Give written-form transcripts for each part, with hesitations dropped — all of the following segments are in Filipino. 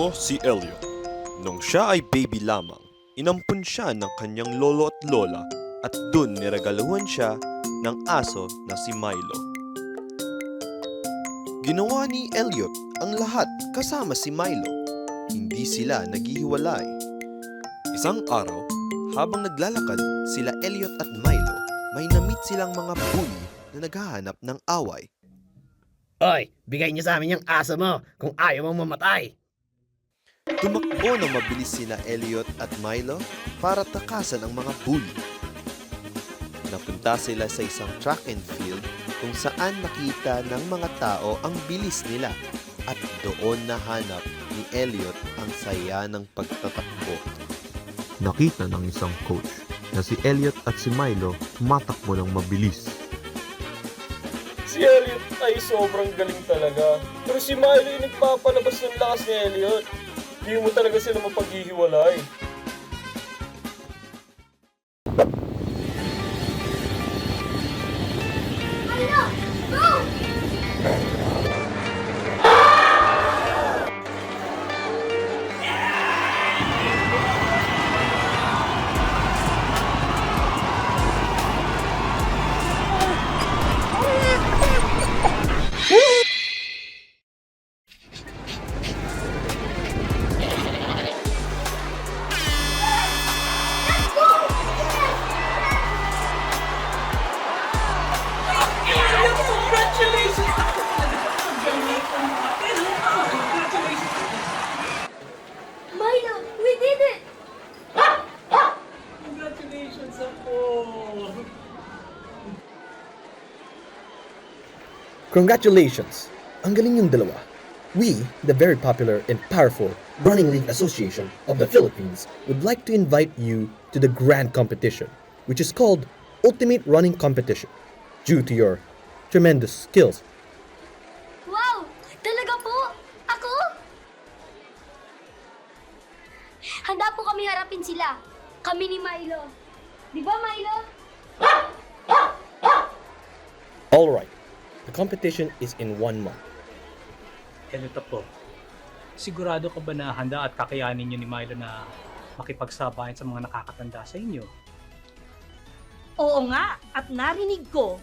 Ito si Elliot. Nung siya ay baby lamang, inampun siya ng kanyang lolo at lola at dun niregaluhan siya ng aso na si Milo. Ginawa ni Elliot ang lahat kasama si Milo. Hindi sila naghihiwalay. Isang araw, habang naglalakad sila Elliot at Milo, may namit silang mga bully na naghahanap ng away. Oy, bigay niyo sa amin yung aso mo kung ayaw mong mamatay. Tumakbo ng mabilis sina Elliot at Milo para takasan ang mga bully. Napunta sila sa isang track and field kung saan nakita ng mga tao ang bilis nila at doon nahanap ni Elliot ang saya ng pagtatakbo. Nakita ng isang coach na si Elliot at si Milo tumatakbo ng mabilis. Si Elliot ay sobrang galing talaga. Pero si Milo yung nagpapalabas ng lakas ni Elliot. Hindi mo talaga sila mapaghihiwalay. Milo, we did it! Congratulations ako! Congratulations! Ang galing yung dalawa. We, the very popular and powerful Running League Association of the Philippines, would like to invite you to the grand competition, which is called Ultimate Running Competition, due to your tremendous skills. Wow! Talaga po? Ako? Handa po kami harapin sila. Kami ni Milo. Di ba, Milo? Alright, the competition is in 1 month. Ganito po. Sigurado ka ba na handa at kakayanin niyo ni Milo na makipagsabayan sa mga nakakatanda sa inyo? Oo nga, at narinig ko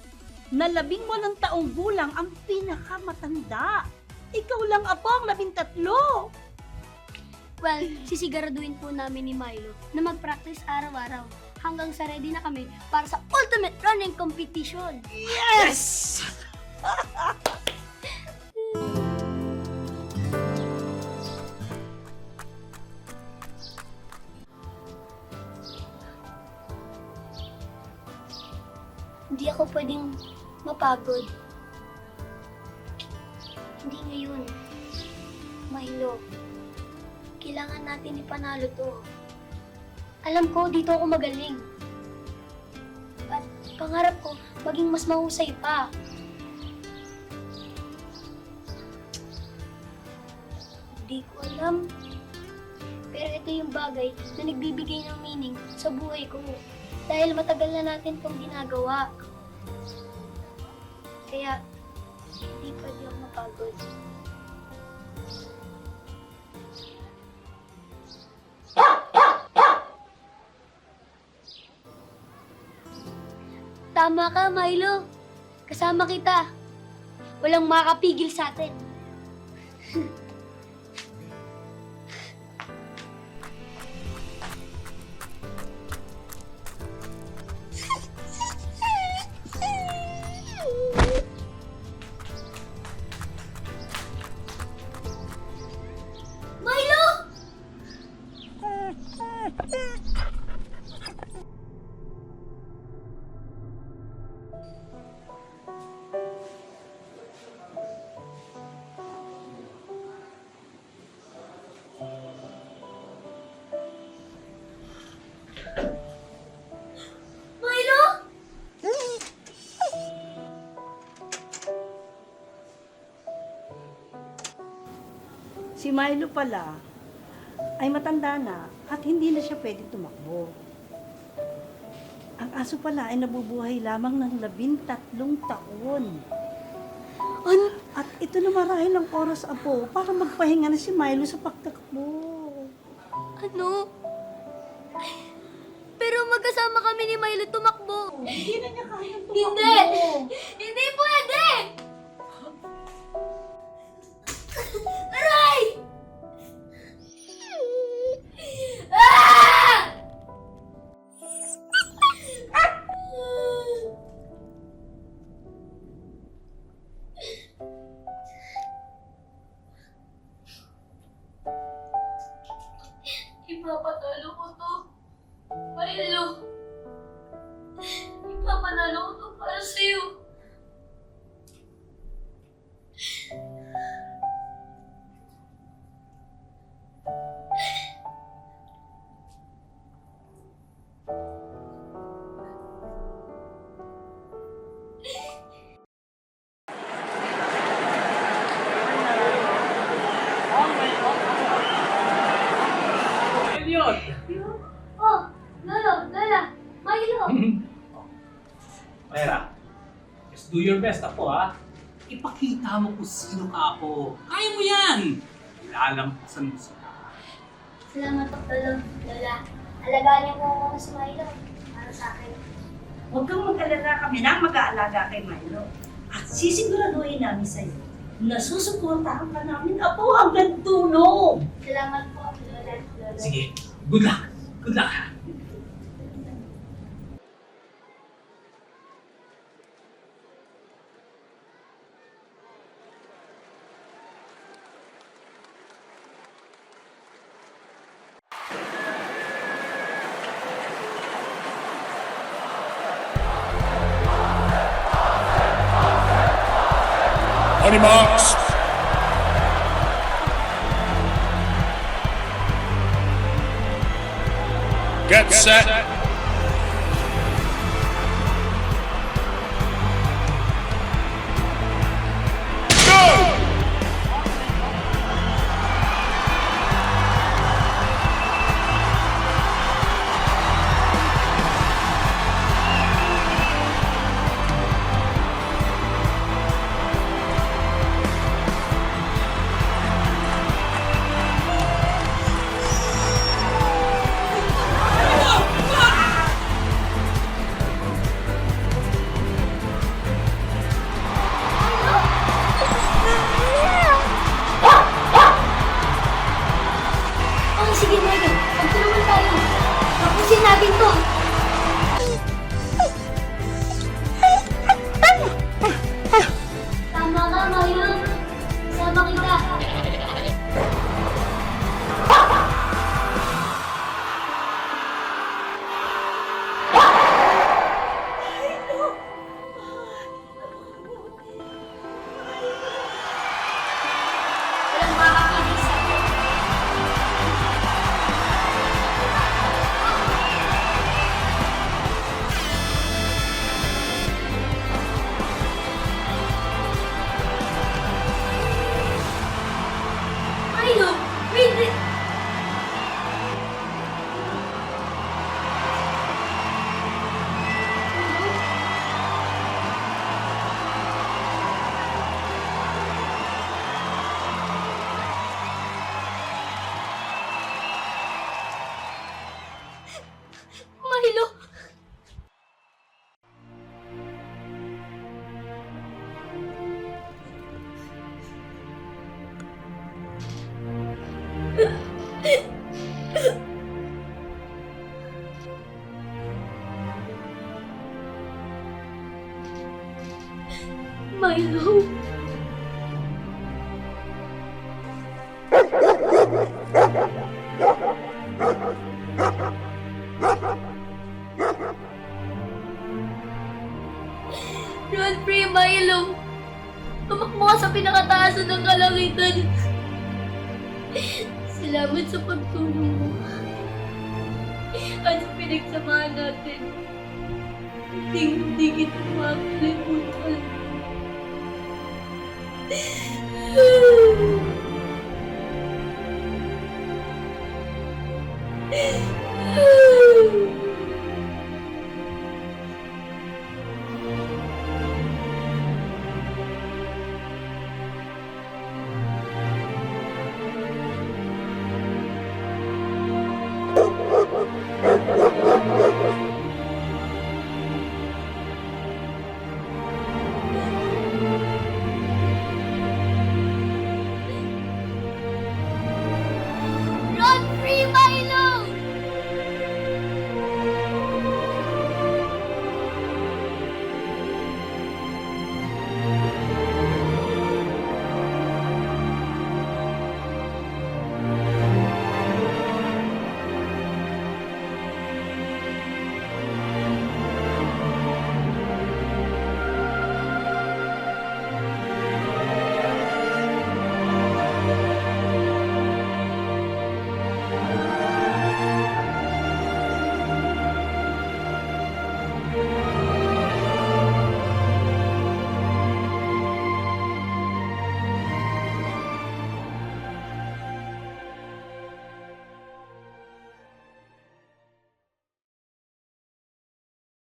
na 18 taong gulang ang pinakamatanda. Ikaw lang apo ang 13. Well, sisiguraduhin po namin ni Milo na mag-practice araw-araw hanggang sa ready na kami para sa Ultimate Running Competition. Yes! Hindi ako pwedeng mapagod. Hindi ngayon. Milo, kailangan natin ipanalo to. Alam ko, dito ako magaling. At pangarap ko, maging mas mahusay pa. Hindi ko alam. Pero ito yung bagay na nagbibigay ng meaning sa buhay ko. Dahil matagal na natin itong ginagawa. Kaya, hindi pwede akong mapagod. Tama ka, Milo. Kasama kita. Walang makakapigil sa atin. Milo! Milo! Si Milo pala ay matanda na at hindi na siya pwede tumakbo. Ang aso pala ay nabubuhay lamang ng 13 taon. At ito na marahil ang oras, Apo, para magpahinga na si Milo sa pagtakbo. Ano? Pero magkasama kami ni Milo tumakbo. Hindi na niya kayang tumakbo. Hindi! Hindi pwede! Aray! Ah! Ipapatalo ko to. Milo. Ipapanalo ko to para sa'yo. Elliot! Oh, Lolo, Lola, Milo. Myra, just do your best, Apo, ha? Ipakita mo kung sino ka, Apo. Kaya mo yan! Lalampasan mo sila. Salamat po, Lolo. Lola, alagaan niyo po ako si Milo. Para sa akin. Huwag kang mag-alala, kami na ang mag-aalaga kay Milo. At sisiguraduhin namin sa'yo na susuportahan ka namin, Apo, hanggang dulo. Salamat po, Lola. Lola. Sige, good luck! Good luck, ha? On your marks. Get set. Go! Oh, sige, Milo. Magtulungan tayo. Tapusin natin to. Tama ka, Milo. Sama kita. Walang makakakinig sa akin. Milo, wait! Milo! Milo! Run free, Milo! Tumakbo ka sa pinakataasan ng kalangitan. Salamat sa pagtulong mo. At sa pinagsamahan natin. Hindi kita makakalimutan.